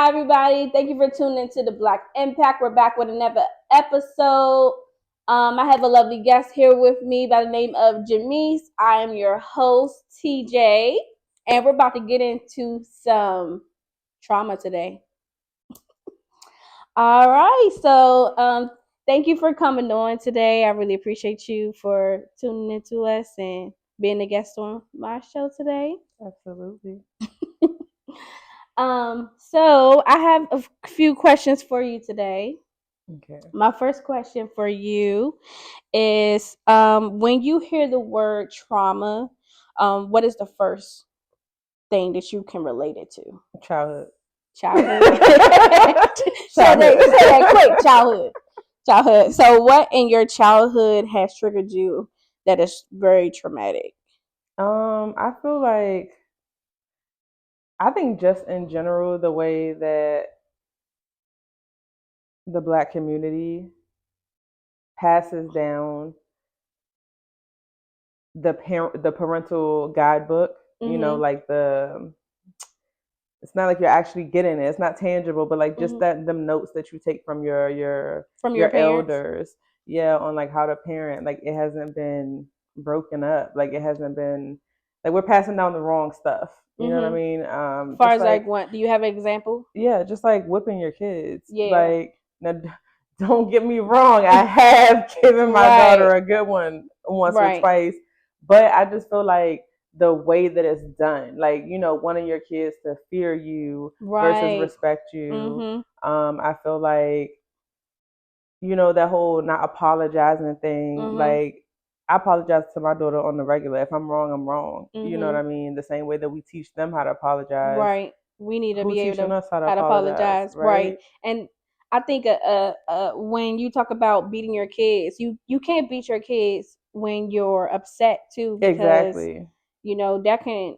Hi, everybody. Thank you for tuning into the Black Impact. We're back with another episode. I have a lovely guest here with me by the name of Jameise. I am your host, TJ, and we're about to get into some trauma today. All right. Thank you for coming on today. I really appreciate you for tuning into us and being a guest on my show today. Absolutely. So I have a few questions for you today. Okay. My first question for you is when you hear the word trauma, what is the first thing that you can relate it to? Childhood. Childhood. say that quick. Childhood. So what in your childhood has triggered you that is very traumatic? I feel like I think just in general the way that the black community passes down the parental guidebook, Mm-hmm. like it's not like you're actually getting it. It's not tangible, but like just Mm-hmm. that them notes that you take from your From your your parents? elders, yeah, on like how to parent. Like it hasn't been broken up. Like it hasn't been like we're passing down the wrong stuff. You know what I Mm-hmm. mean? As far Just as like like what, do you have an example? yeah, just like whipping your kids. Yeah. Like now, don't get me wrong. I have given my daughter Right. a good one once or Right. twice, but I just feel like the way that it's done, like wanting your kids to fear you versus Right. respect you. Mm-hmm. I feel like that whole not apologizing thing. Mm-hmm. Like I apologize to my daughter on the regular. If I'm wrong, I'm wrong. You know what Mm-hmm. I mean? The same way that we teach them how to apologize. Right. We need to Who be able teaching to us how to how to apologize, apologize. Right. right? And I think when you talk about beating your kids, you can't beat your kids when you're upset too, because Exactly. that can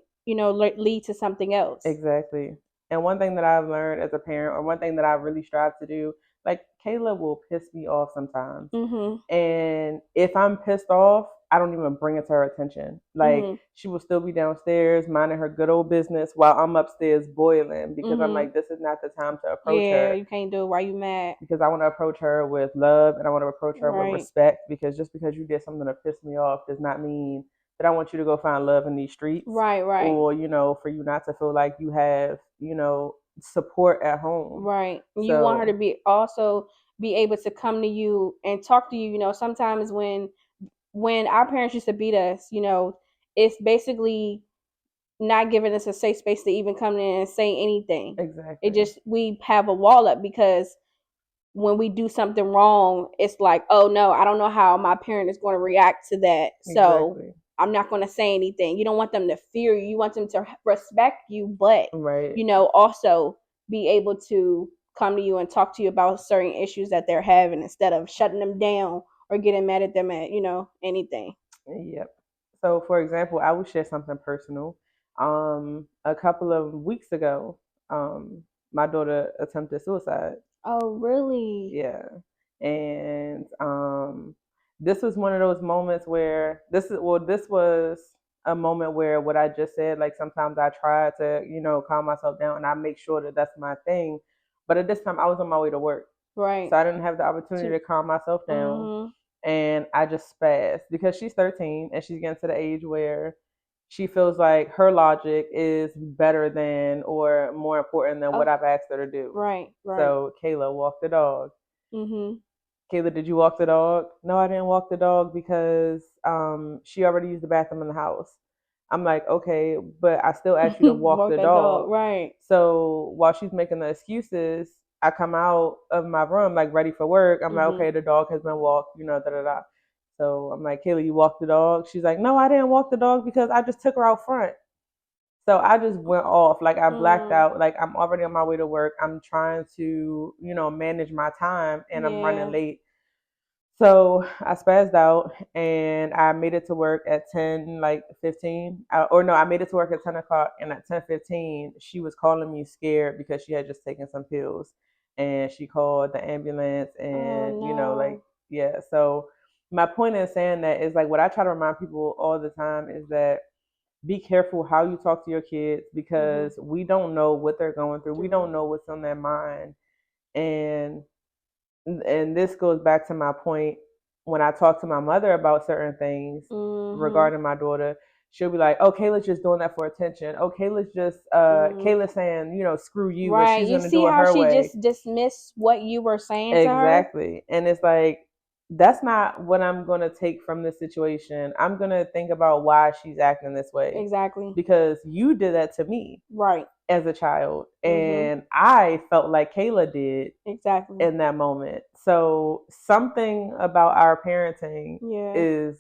lead to something else. Exactly. And one thing that I've learned as a parent, or one thing that I really strive to do, like Kayla will piss me off sometimes. Mhm. And if I'm pissed off, I don't even bring it to her attention. Like Mhm. she will still be downstairs minding her good old business while I'm upstairs boiling because I'm Mhm. like, this is not the time to approach Yeah, her you can't do it while you mad. because I want to approach her with love and I want to approach her with Right. respect because just because you did something to piss me off does not mean that I want you to go find love in these streets Right. Right. or, for you not to feel like you have, support at home. Right. You want her to So, be able to come to you and talk to you. Sometimes when our parents used to beat us, it's basically not giving us a safe space to even come in and say anything. It exactly. just, we have a wall up because when we do something wrong, it's like, oh no, I don't know how my parent is going to react to that. So Exactly. I'm not going to say anything. You don't want them to fear you. You want them to respect you, but Right. also be able to come to you and talk to you about certain issues that they're having instead of shutting them down or getting mad at them at, anything. Yep. So, for example, I will share something personal. A couple of weeks ago, my daughter attempted suicide. Oh, really? Yeah. And this was one of those moments where this was a moment where what I just said, like sometimes I try to, calm myself down and I make sure that that's my thing. But at this time I was on my way to work. Right. So I didn't have the opportunity To, to calm myself down. mm-hmm. And I just spazzed because she's 13 and she's getting to the age where she feels like her logic is better than or more important than what Oh, I've asked her to do. right, right. So Kayla walked the dog. Mm-hmm. Kayla, did you walk the dog? No, I didn't walk the dog because she already used the bathroom in the house. I'm like, okay, but I still asked you to walk Walk the that dog, dog. right. So while she's making the excuses, I come out of my room like ready for work. I'm like, Mm-hmm. okay, the dog has been walked, da da da. So I'm like, Kayla, you walked the dog? She's like, no, I didn't walk the dog because I just took her out front. So I just went off. Like I blacked Mm, out. Like I'm already on my way to work. I'm trying to, manage my time and I'm running yeah. late. So I spazzed out and I made it to work at 10, like 15. Or no, I made it to work at 10 o'clock. And at 10:15, she was calling me scared because she had just taken some pills. And she called the ambulance Oh and, like, no. yeah. So my point in saying that is like what I try to remind people all the time is that be careful how you talk to your kids because we don't know what they're going through. We don't know what's on their mind. And this goes back to my point when I talk to my mother about certain things regarding my daughter. She'll be like, "Oh, Kayla's just doing that for attention. Oh, Kayla's saying, screw you, but Right. she's You gonna see do it how her she way." just dismissed what you were saying to her? Exactly. And it's like, that's not what I'm going to take from this situation. I'm going to think about why she's acting this way. Exactly. Because you did that to me. Right. As a child. And I felt like Kayla did. Exactly. In that moment. So something about our parenting is,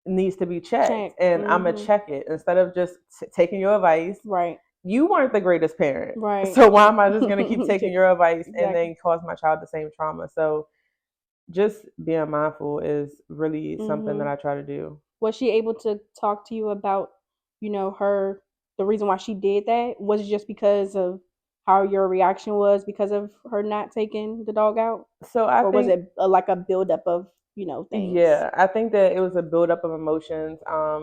needs to be checked. And I'm going to check it instead of just taking your advice. Right. You weren't the greatest parent. Right. So why am I just going to keep taking your advice and then cause my child the same trauma? So just being mindful is really something that I try to do. Was she able to talk to you about, the reason why she did that? Was it just because of how your reaction was because of her not taking the dog out? So I or think, was it like a buildup of, things? Yeah, I think that it was a buildup of emotions.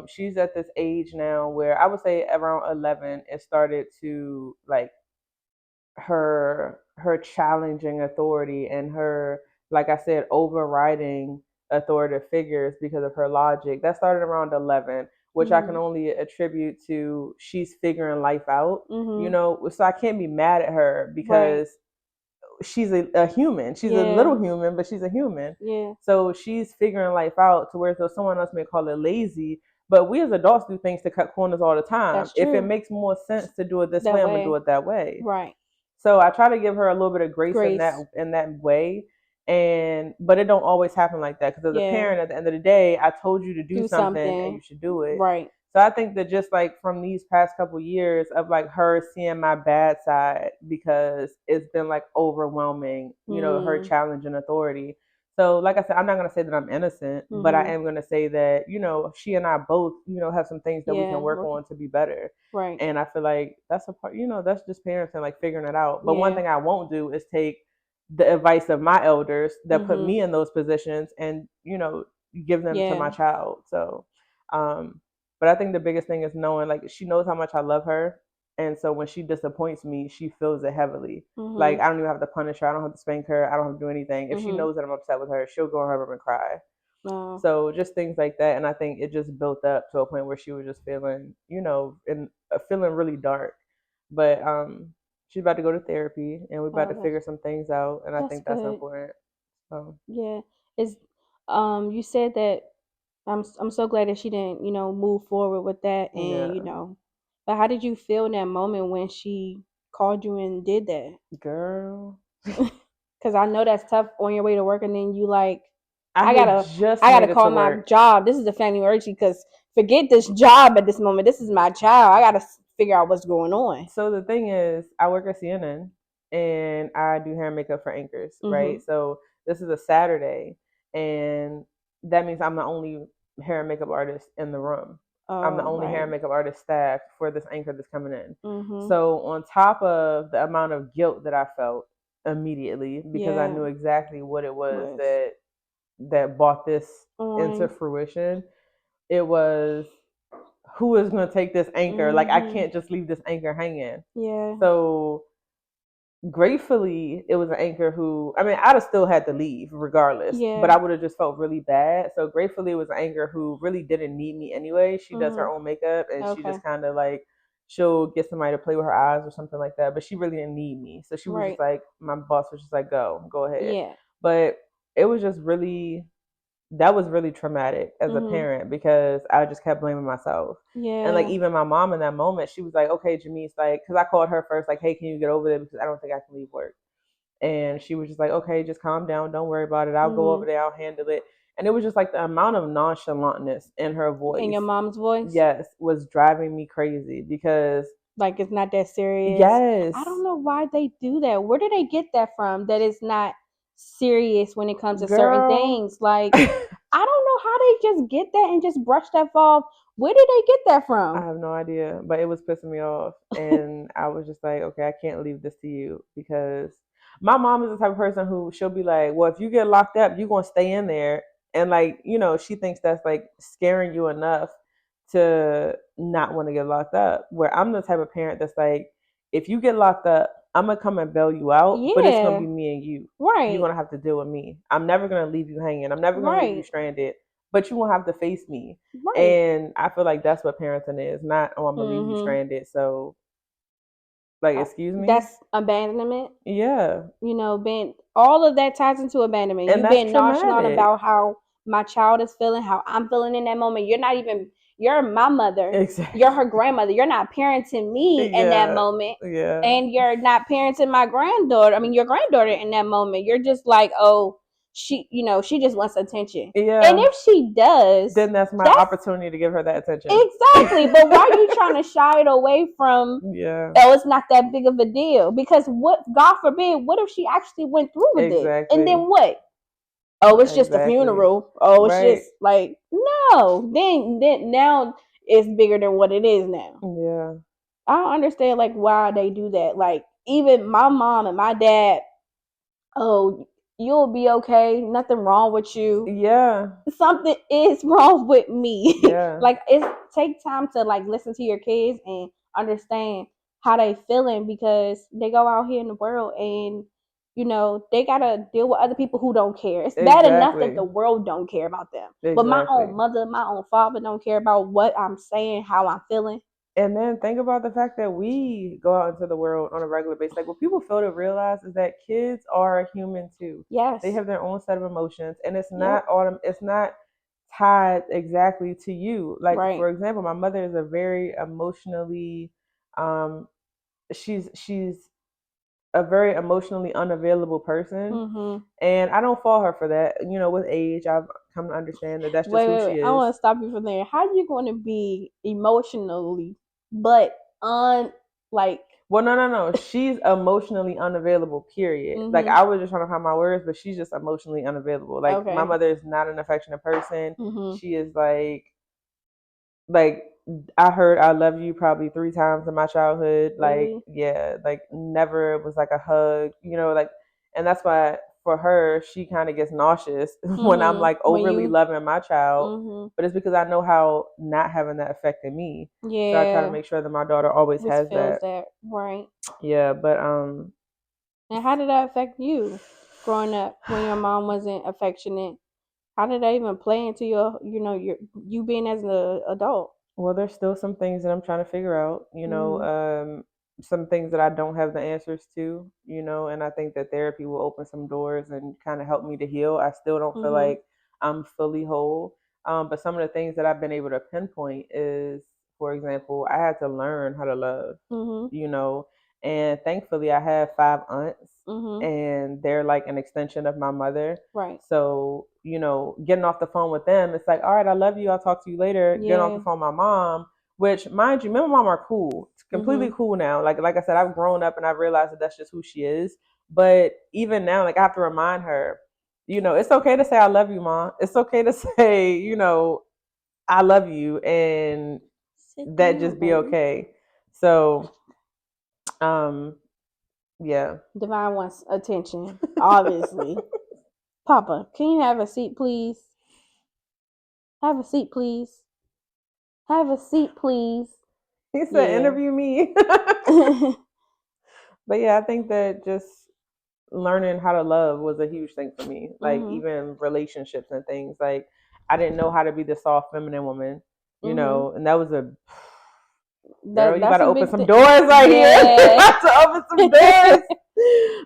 She's at this age now where I would say around 11, it started to like her challenging authority and her, like I said, overriding authoritative figures because of her logic. That started around 11, which I can only attribute to she's figuring life out. So I can't be mad at her because she's a human. She's a little human, but she's a human. Yeah. So she's figuring life out to where though someone else may call it lazy, but we as adults do things to cut corners all the time. That's true. If it makes more sense to do it this way, I'm gonna do it that way. Right. So I try to give her a little bit of grace. In that way. But it don't always happen like that because as a parent, at the end of the day, I told you to do something and you should do it. Right. So I think that just like from these past couple years of like her seeing my bad side because it's been like overwhelming, her challenge and authority. So like I said, I'm not gonna say that I'm innocent, but I am gonna say that, she and I both, have some things that we can work on to be better. Right. And I feel like that's a part, that's just parenting, like figuring it out. But one thing I won't do is take the advice of my elders that put me in those positions and, give them to my child. So but I think the biggest thing is knowing, like, she knows how much I love her. And so when she disappoints me, she feels it heavily. Like, I don't even have to punish her. I don't have to spank her. I don't have to do anything. If she knows that I'm upset with her, she'll go in her room and cry. So just things like that. And I think it just built up to a point where she was just feeling, feeling really dark. But she's about to go to therapy and we're about to figure some things out. And I think that's important. So. Yeah. You said that I'm so glad that she didn't, move forward with that and, but how did you feel in that moment when she called you and did that? Girl. Cuz I know that's tough on your way to work and then you like I gotta call my job. This is a family emergency because forget this job at this moment. This is my child. I gotta figure out what's going on. So the thing is, I work at CNN and I do hair and makeup for anchors, right? So this is a Saturday, and that means I'm the only hair and makeup artist in the room. I'm the only hair and makeup artist staff for this anchor that's coming in. So on top of the amount of guilt that I felt immediately because I knew exactly what it was that brought this into fruition, it was who is going to take this anchor? Like, I can't just leave this anchor hanging. Yeah. So gratefully, it was an anchor who, I mean, I'd have still had to leave regardless, but I would have just felt really bad. So gratefully, it was an anchor who really didn't need me anyway. She does her own makeup and she just kind of like, she'll get somebody to play with her eyes or something like that, but she really didn't need me. So she was just like, my boss was just like, go ahead. Yeah. But it was just really, that was really traumatic as a parent because I just kept blaming myself. Yeah. And like even my mom in that moment, she was like, okay, Jameise, like, because I called her first, like, hey, can you get over there because I don't think I can leave work. And she was just like, okay, just calm down, don't worry about it. I'll go over there, I'll handle it. And it was just like the amount of nonchalantness in her voice. In your mom's voice? Yes, was driving me crazy because like it's not that serious. Yes. I don't know why they do that. Where do they get that from? That it's not serious when it comes to certain things. Like I don't know how they just get that and just brush that off. Where did they get that from? I have no idea, but it was pissing me off, and I was just like, okay, I can't leave this to you because my mom is the type of person who she'll be like, well, if you get locked up, you're gonna stay in there, and like she thinks that's like scaring you enough to not want to get locked up. Where I'm the type of parent that's like, if you get locked up, I'm gonna come and bail you out, but it's gonna be me and you. Right. You're gonna have to deal with me. I'm never gonna leave you hanging. I'm never gonna leave you stranded. But you won't have to face me. Right. And I feel like that's what parenting is. Not, oh, I'm gonna leave you stranded. So, like, excuse me. That's abandonment. Yeah. You know, being all of that ties into abandonment. And You've that's been traumatic. nonchalant about how my child is feeling, how I'm feeling in that moment. You're my mother. Exactly. You're her grandmother. You're not parenting me in that moment. Yeah. And you're not parenting my granddaughter. I mean, your granddaughter in that moment. You're just like, oh, she just wants attention. Yeah. And if she does, then that's my opportunity to give her that attention. Exactly. But why are you trying to shy it away from, oh, it's not that big of a deal? Because what, God forbid, what if she actually went through with it? And then what? Oh, it's just a funeral. Oh, it's just like, no. Then now it's bigger than what it is now. Yeah. I don't understand like why they do that. Like even my mom and my dad, oh, you'll be okay. Nothing wrong with you. Yeah. Something is wrong with me. Yeah. Like it's take time to like listen to your kids and understand how they feeling, because they go out here in the world and they gotta deal with other people who don't care. It's bad enough that the world don't care about them. But my own mother, my own father don't care about what I'm saying, how I'm feeling. And then think about the fact that we go out into the world on a regular basis. Like what people fail to realize is that kids are human too. Yes. They have their own set of emotions, and it's not it's not tied exactly to you. Like for example, my mother is a very emotionally she's a very emotionally unavailable person, and I don't fault her for that. With age, I've come to understand that that's just who she is. I want to stop you from there. How are you going to be emotionally, but Well, no. She's emotionally unavailable, period. Like I was just trying to find my words, but she's just emotionally unavailable. Like my mother is not an affectionate person. She is like I heard I love you probably 3 times in my childhood. Like, yeah, like never was like a hug, and that's why for her, she kind of gets nauseous when I'm like overly loving my child. But it's because I know how not having that affected me. Yeah. So I try to make sure that my daughter always has that. Right. Yeah, but And how did that affect you growing up when your mom wasn't affectionate? How did that even play into your you being as an adult? Well, there's still some things that I'm trying to figure out, some things that I don't have the answers to, and I think that therapy will open some doors and kind of help me to heal. I still don't feel like I'm fully whole. But some of the things that I've been able to pinpoint is, for example, I had to learn how to love, and thankfully I have 5 aunts and they're like an extension of my mother. Right. So, getting off the phone with them, it's like, all right, I love you. I'll talk to you later. Yeah. Getting off the phone with my mom, which mind you, me and my mom are cool. It's completely cool now. Like I said, I've grown up and I've realized that that's just who she is. But even now, like I have to remind her, it's okay to say I love you, Mom. It's okay to say, I love you, and that just be okay. So, yeah. Divine wants attention, obviously. Papa, can you have a seat, please? Have a seat, please. Have a seat, please. He said, interview me. But yeah, I think that just learning how to love was a huge thing for me. Like even relationships and things. Like I didn't know how to be the soft feminine woman, and that was a girl, you gotta open some doors right here. You have to open some doors.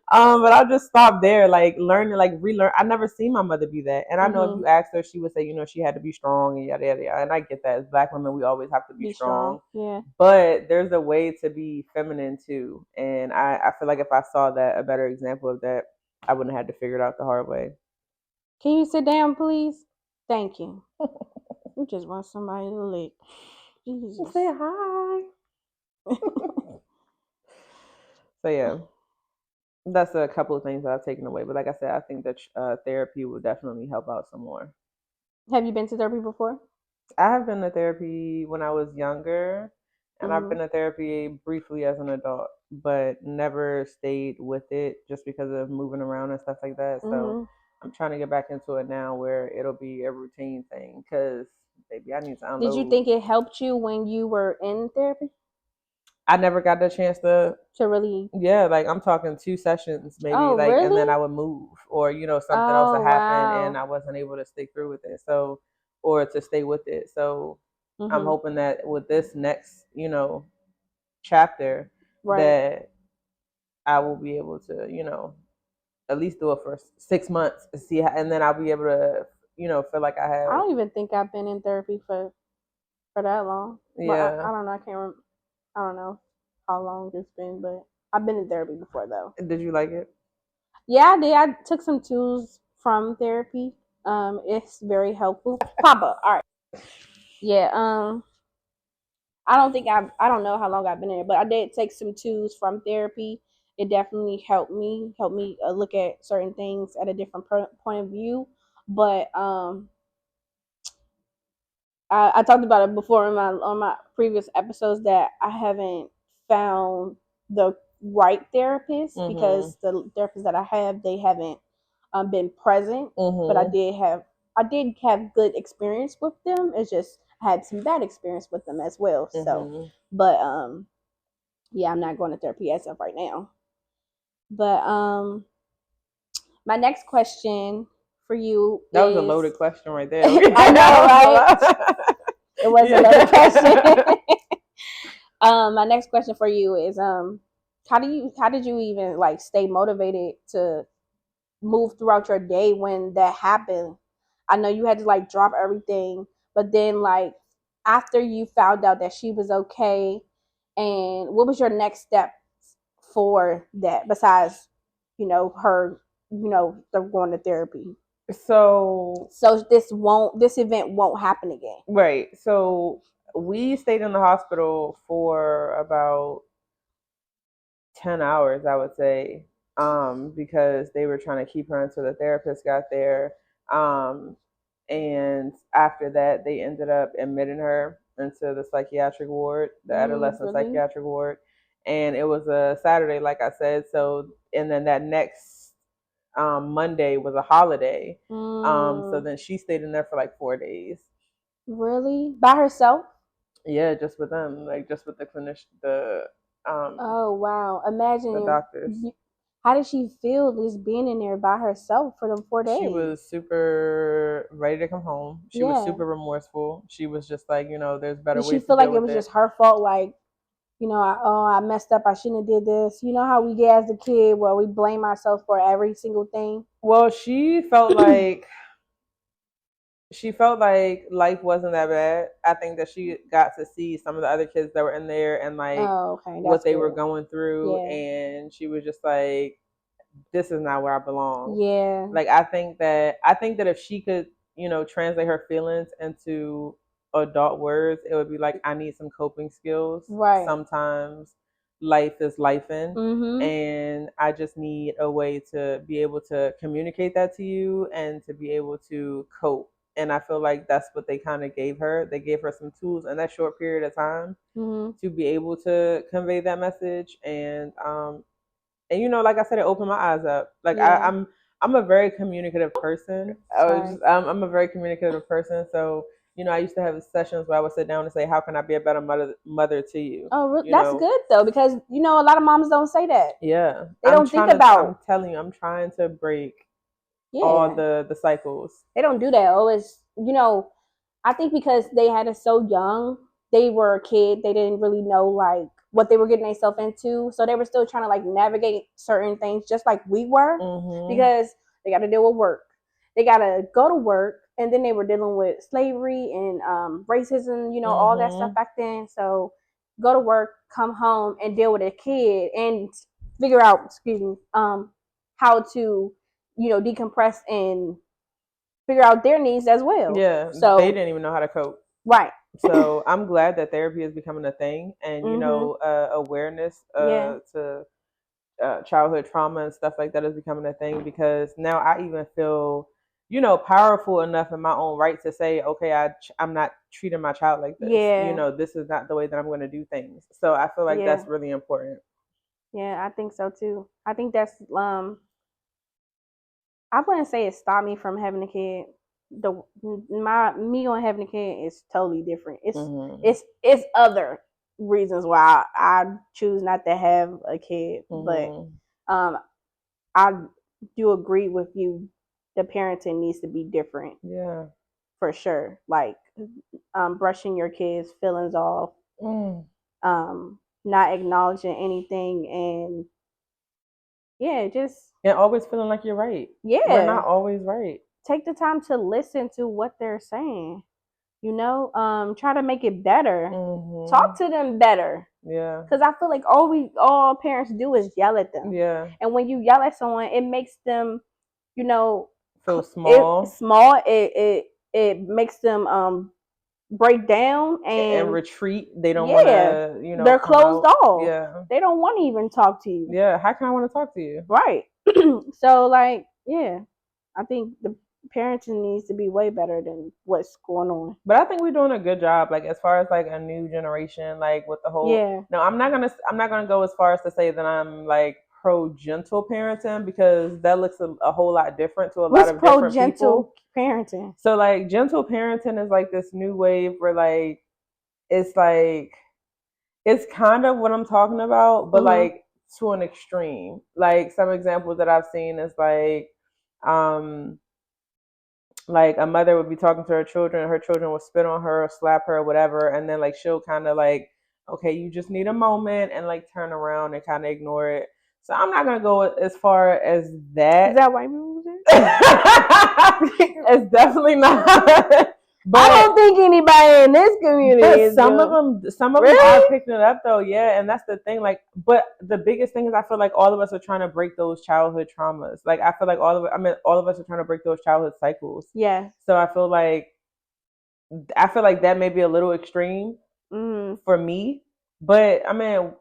But I'll just stop there, like learning, like relearn. I never seen my mother be that, and I know if you asked her, she would say, she had to be strong and yada yada yada. And I get that. As Black women, we always have to be strong. Yeah. But there's a way to be feminine too, and I feel like if I saw that, a better example of that, I wouldn't have had to figure it out the hard way. Can you sit down, please? Thank you. You just want somebody to lick. Jesus. Say hi. So yeah, that's a couple of things that I've taken away. But like I said, I think that therapy will definitely help out some more. Have you been to therapy before? I have been to therapy when I was younger, and I've been to therapy briefly as an adult, but never stayed with it just because of moving around and stuff like that. So I'm trying to get back into it now where it'll be a routine thing, because baby. I need to unload. Did you think it helped you when you were in therapy? I never got the chance to really. Yeah, like I'm talking 2 sessions maybe, Oh, like, really? and then I would move, or something else would happen, and I wasn't able to stick through with it. So, or to stay with it. So, I'm hoping that with this next, chapter, that I will be able to, at least do it for 6 months to see how, and then I'll be able to, feel like I have. I don't even think I've been in therapy for that long. Yeah. I don't know. I can't remember. I don't know how long it's been, but I've been in therapy before though. Did you like it? Yeah, I did. I took some tools from therapy. It's very helpful. Papa, all right. Yeah. I don't know how long I've been in it, but I did take some tools from therapy. It definitely helped me look at certain things at a different point of view. But I talked about it before on my previous episodes that I haven't found the right therapist because the therapists that I have, they haven't been present. But I did have good experience with them. It's just I had some bad experience with them as well. So, but yeah, I'm not going to therapy as of right now. But my next question for you that was a loaded question right there. I know, right? It was a loaded question. My next question for you is how did you even like stay motivated to move throughout your day when that happened? I know you had to like drop everything, but then like after you found out that she was okay, and what was your next step for that besides her they're going to therapy? So this event won't happen again. Right. So we stayed in the hospital for about 10 hours, I would say, because they were trying to keep her until the therapist got there. And after that, they ended up admitting her into the psychiatric ward, the adolescent psychiatric ward. And it was a Saturday, like I said. So, and then that next Monday was a holiday. So then she stayed in there for like 4 days. Really? By herself? Yeah, just with them, like just with the clinician, oh wow! Imagine the doctors. How did she feel just being in there by herself for them 4 days? She was super ready to come home. She was super remorseful. She was just like, there's better ways. Did she feel like it was just her fault? Like, I messed up. I shouldn't have did this. You know how we get as a kid where we blame ourselves for every single thing? Well, she felt like life wasn't that bad. I think that she got to see some of the other kids that were in there and like what they were going through, and she was just like, this is not where I belong. Yeah. Like I think that if she could, translate her feelings into adult words, it would be like, I need some coping skills. Right. Sometimes life is lifing, and I just need a way to be able to communicate that to you and to be able to cope. And I feel like that's what they kind of gave her. They gave her some tools in that short period of time to be able to convey that message. And like I said, it opened my eyes up. Like I'm a very communicative person. I'm a very communicative person. So I used to have sessions where I would sit down and say, how can I be a better mother to you? Oh, that's good though, because a lot of moms don't say that. Yeah, they don't think about. I'm telling you, I'm trying to break all the cycles. They don't do that. Always, I think because they had us so young, they were a kid. They didn't really know like what they were getting themselves into, so they were still trying to like navigate certain things, just like we were, because they got to deal with work. They got to go to work, and then they were dealing with slavery and racism, all that stuff back then. So go to work, come home, and deal with a kid, and figure out, how to, decompress and figure out their needs as well. Yeah, so they didn't even know how to cope. Right. So I'm glad that therapy is becoming a thing, and awareness to childhood trauma and stuff like that is becoming a thing, because now I even feel powerful enough in my own right to say, okay, I'm not treating my child like this. This is not the way that I'm going to do things. So I feel like that's really important. Yeah, I think so too. I think that's I wouldn't say it stopped me from having a kid. me on having a kid is totally different. Mm-hmm. It's other reasons why I choose not to have a kid, but Mm-hmm. I do agree with you. The parenting needs to be different. Yeah. For sure. Like brushing your kids' feelings off, Mm. not acknowledging anything, and yeah, just And always feeling like you're right. We're yeah, not always right. take the time to listen to what they're saying. You know, try to make it better. Mm-hmm. Talk to them better. Yeah. Because I feel like all parents do is yell at them. Yeah. And when you yell at someone, it makes them, you know, Feel small. It makes them break down And and retreat. They don't want yeah, to, they're come closed out. off. Yeah. They don't want to even talk to you. Yeah. How can I want to talk to you? Right. So like, yeah, I think the parenting needs to be way better than what's going on. But I think we're doing a good job, like as far as like a new generation, like with the whole. Yeah. No, I'm not gonna go as far as to say that I'm like pro gentle parenting because that looks a whole lot different to a lot What's of pro different gentle people. parenting? So like gentle parenting is like this new wave where like it's kind of what I'm talking about, but like to an extreme. Like some examples that I've seen is um like a mother would be talking to her children would spit on her or slap her or whatever, and then like she'll kind of like, okay, you just need a moment and like turn around and kind of ignore it. So I'm not gonna go as far as that. Is that white people do? It's definitely not. But I don't think anybody in this community is. Some of them are picking it up though, yeah. And that's the thing, like. But the biggest thing is, I feel like all of us are trying to break those childhood traumas. Like, I feel like all of us are trying to break those childhood cycles. Yeah. So I feel like that may be a little extreme for me, but I mean,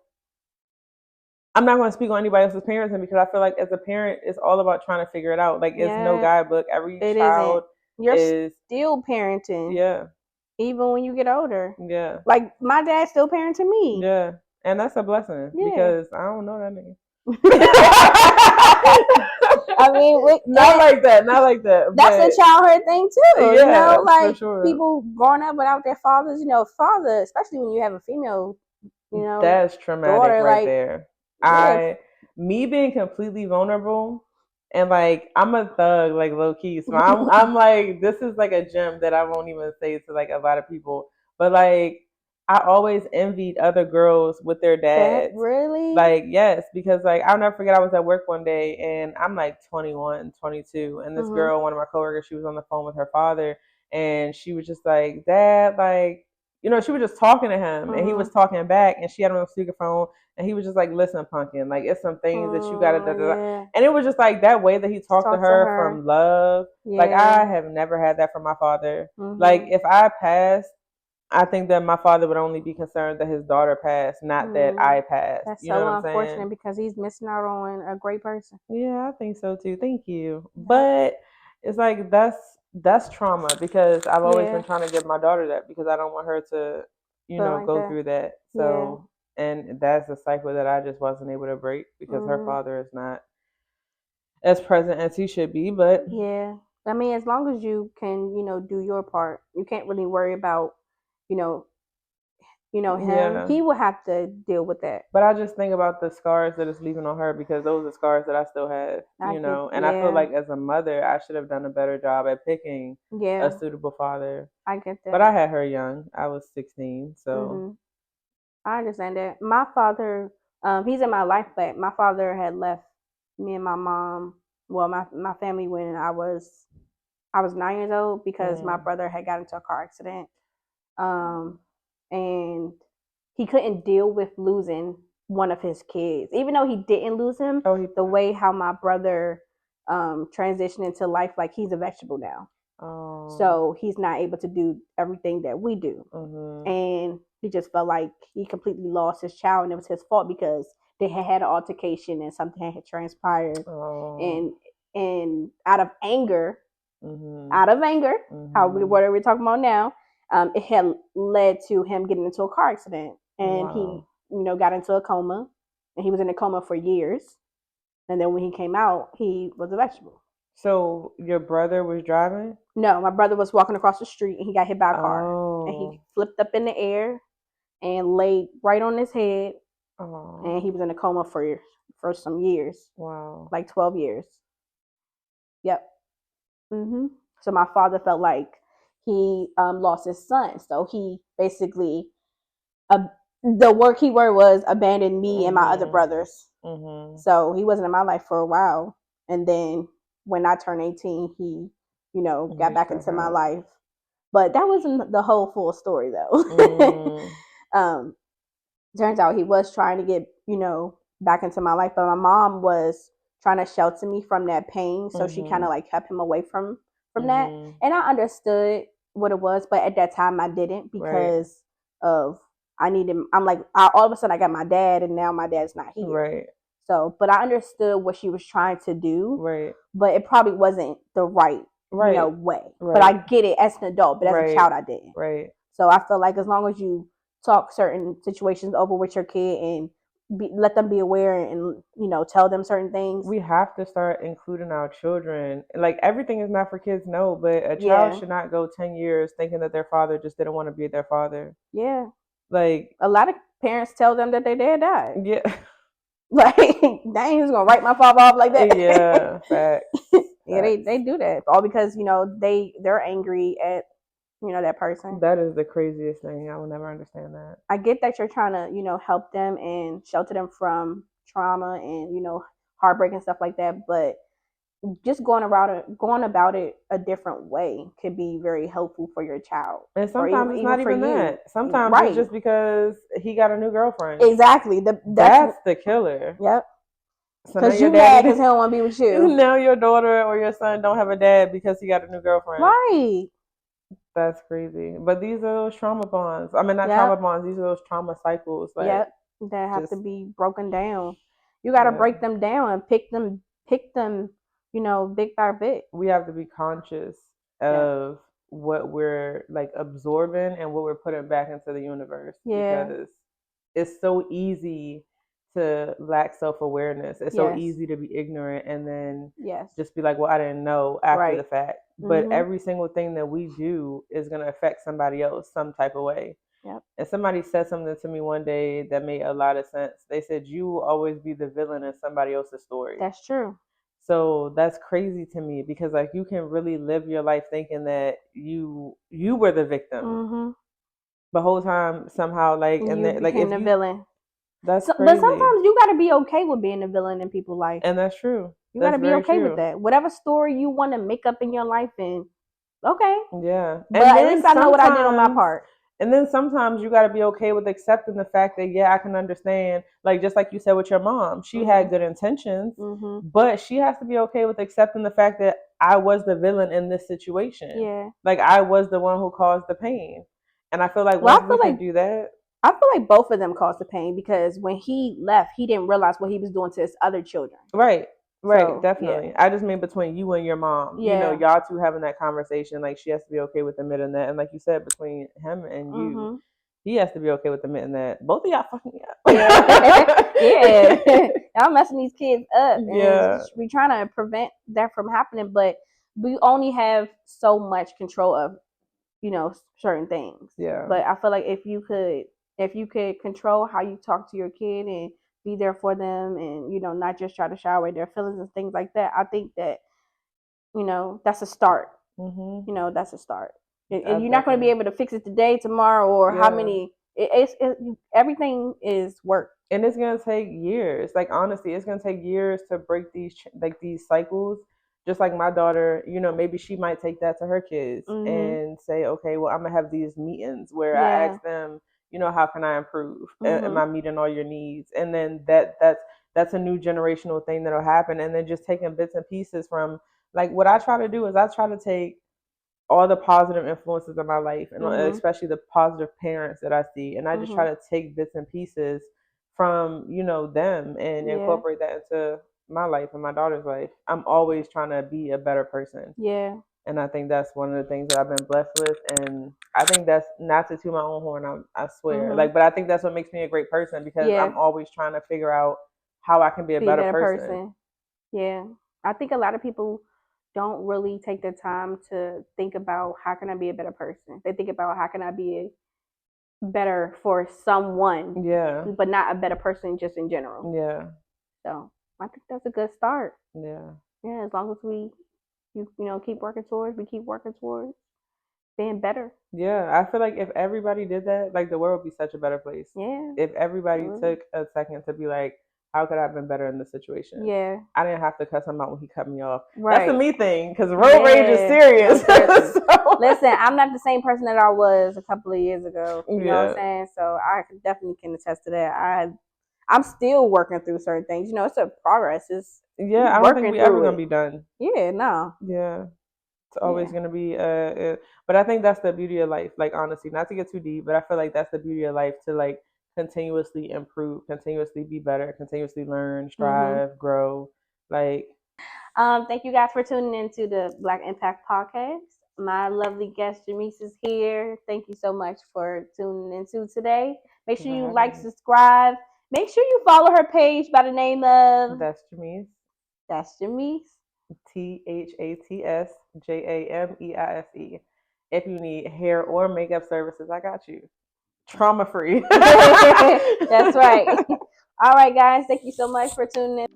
I'm not going to speak on anybody else's parenting because I feel like as a parent, it's all about trying to figure it out. Like, it's no guidebook. Every child You're still parenting. Yeah. Even when you get older. Yeah. Like, my dad's still parenting me. Yeah. And that's a blessing because I don't know that nigga. I mean, not like that. That's a childhood thing too. Yeah, like for sure. People growing up without their fathers. Father, especially when you have a female. That's traumatic daughter, right there. Yeah. Me being completely vulnerable and like I'm a thug, like low key. So I'm like, this is like a gem that I won't even say to like a lot of people. But like I always envied other girls with their dads. Really? Like, yes, because like I'll never forget I was at work one day and I'm like 21, 22, and this girl, one of my coworkers, she was on the phone with her father and she was just like, Dad, like, she was just talking to him and he was talking back and she had him on speakerphone and he was just like, listen, pumpkin, like it's some things that you gotta yeah. And it was just like that way that he talked to her from love. Yeah. Like I have never had that from my father. Like if I passed, I think that my father would only be concerned that his daughter passed, not that I passed. That's so unfortunate because he's missing out on a great person. Yeah, I think so too. Thank you. But it's like that's trauma because I've always been trying to give my daughter that because I don't want her to, go through that. So and that's a cycle that I just wasn't able to break because her father is not as present as he should be. But yeah, I mean, as long as you can, do your part, you can't really worry about, him. Yeah. He will have to deal with that. But I just think about the scars that it's leaving on her because those are scars that I still have, And I feel like as a mother, I should have done a better job at picking a suitable father. I get that. But I had her young. I was 16, so. I understand that. My father, he's in my life, but my father had left me and my mom, well, my family when I was 9 years old because my brother had got into a car accident. And he couldn't deal with losing one of his kids, even though he didn't lose him. The way how my brother transitioned into life, like he's a vegetable now. So he's not able to do everything that we do. And he just felt like he completely lost his child and it was his fault because they had an altercation and something had transpired. And out of anger, what are we talking about now? It had led to him getting into a car accident and he, got into a coma and he was in a coma for years. And then when he came out, he was a vegetable. So your brother was driving? No, my brother was walking across the street and he got hit by a car. And he Oh. flipped up in the air and laid right on his head. Oh. And he was in a coma for some years. Wow. Like 12 years. Yep. So my father felt like he lost his son. So he basically, the word keyword was abandoned me and my other brothers. So he wasn't in my life for a while. And then when I turned 18, he, got back into my life. But that wasn't the whole full story though. Turns out he was trying to get, back into my life. But my mom was trying to shelter me from that pain. So she kind of like kept him away from that. And I understood what it was. But at that time I didn't because of all of a sudden I got my dad and now my dad's not here. Right. So, but I understood what she was trying to do. Right. But it probably wasn't the right way. Right. But I get it as an adult, but as a child I didn't. Right. So I feel like as long as you talk certain situations over with your kid and let them be aware and tell them certain things. We have to start including our children. Like everything is not for kids, no, but a child should not go 10 years thinking that their father just didn't want to be their father. Yeah. Like a lot of parents tell them that their dad died. Yeah. Like they ain't just gonna write my father off like that. Yeah, facts. Yeah, they do that all because they're angry at that person. That is the craziest thing. I will never understand that. I get that you're trying to help them and shelter them from trauma and heartbreak and stuff like that, but just going about it a different way could be very helpful for your child. And sometimes it's not even that. Sometimes it's just because he got a new girlfriend. Exactly. That's the killer. Yep. Because so you mad because he don't want to be with you. Now your daughter or your son don't have a dad because he got a new girlfriend. Right. That's crazy. But these are those trauma bonds. I mean, not trauma bonds. These are those trauma cycles. Like, that have to be broken down. You got to break them down and pick them, bit by bit. We have to be conscious of what we're like absorbing and what we're putting back into the universe. Yeah. Because it's so easy to lack self-awareness. It's so easy to be ignorant and then just be like, well, I didn't know after the fact. But every single thing that we do is going to affect somebody else some type of way. Yep. And somebody said something to me one day that made a lot of sense. They said, you will always be the villain in somebody else's story. That's true. So that's crazy to me because like you can really live your life thinking that you were the victim. The whole time somehow like and then like if the villain. That's crazy. But sometimes you got to be okay with being a villain in people's life. And that's true. You got to be okay with that. Whatever story you want to make up in your life and okay. Yeah. But at least I know what I did on my part. And then sometimes you got to be okay with accepting the fact that, I can understand, like just like you said with your mom, she had good intentions, but she has to be okay with accepting the fact that I was the villain in this situation. Yeah. Like I was the one who caused the pain. And I feel like once we can do that. I feel like both of them caused the pain because when he left, he didn't realize what he was doing to his other children. Right. So, definitely. Yeah. I just mean between you and your mom. Yeah. Y'all two having that conversation, like she has to be okay with admitting that. And like you said, between him and you, he has to be okay with admitting that. Both of y'all fucking me up. Yeah. Y'all messing these kids up. And we trying to prevent that from happening, but we only have so much control of, certain things. Yeah. But I feel like if you could control how you talk to your kid and be there for them and, not just try to shy away their feelings and things like that, I think that, that's a start. That's a start. And you're not going to be able to fix it today, tomorrow, or how many. Everything is work. And it's going to take years. Like, honestly, it's going to take years to break these cycles. Just like my daughter, maybe she might take that to her kids and say, okay, well, I'm going to have these meetings where I ask them, how can I improve? Am I meeting all your needs? And then that's a new generational thing that'll happen. And then just taking bits and pieces from, like, what I try to do is I try to take all the positive influences of my life and especially the positive parents that I see. And I just try to take bits and pieces from, them and incorporate that into my life and my daughter's life. I'm always trying to be a better person. Yeah. And I think that's one of the things that I've been blessed with. And I think that's not to toot my own horn, I swear. But I think that's what makes me a great person because I'm always trying to figure out how I can be a better person. Yeah. I think a lot of people don't really take the time to think about how can I be a better person. They think about how can I be better for someone, Yeah. but not a better person just in general. Yeah. So I think that's a good start. Yeah. Yeah, as long as we keep working towards being better. Yeah, I feel like if everybody did that, like the world would be such a better place. Yeah. If everybody Really. took a second to be like, how could I have been better in this situation? Yeah. I didn't have to cuss him out when he cut me off. Right. That's a me thing because road rage is serious. So, listen, I'm not the same person that I was a couple of years ago. You know what I'm saying? So I definitely can attest to that. I'm still working through certain things. You know, it's a progress. Yeah, I don't think we ever gonna be done. Yeah, no. Yeah. It's always going to be but I think that's the beauty of life, like honestly, not to get too deep, but I feel like that's the beauty of life, to like continuously improve, continuously be better, continuously learn, strive, grow, like thank you guys for tuning into the Black Impact podcast. My lovely guest Jameise is here. Thank you so much for tuning into today. Make sure you like, subscribe. Make sure you follow her page by the name of That's Jameise. That's Jameise. THATSJAMEISE. If you need hair or makeup services, I got you. Trauma free. That's right. All right, guys. Thank you so much for tuning in.